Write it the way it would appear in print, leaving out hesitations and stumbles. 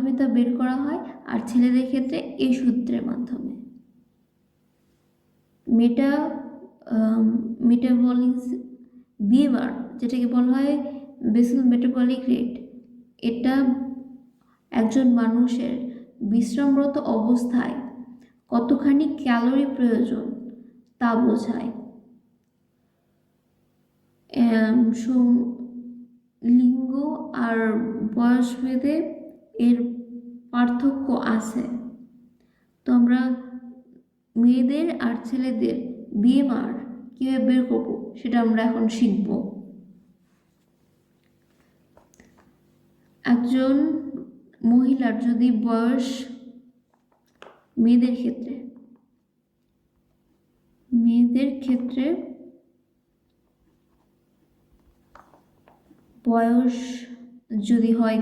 মাধ্যমে তা বের করা হয়, আর ছেলেদের ক্ষেত্রে এই সূত্রের মাধ্যমে। মেটাবলিক বিএমআর, যেটাকে বলা হয় বেসিক মেটাবলিক রেট, এটা একজন মানুষের বিশ্রামরত অবস্থায় কতখানি ক্যালোরি প্রয়োজন তা বোঝায়। লিঙ্গ আর বয়স ভেদে এর পার্থক্য আছে। তো আমরা মেয়েদের আর ছেলেদের বিএমআর কিভাবে বের করব সেটা আমরা এখন শিখব। একজন মহিলার যদি বয়স, মেয়েদের ক্ষেত্রে বয়স যদি হয়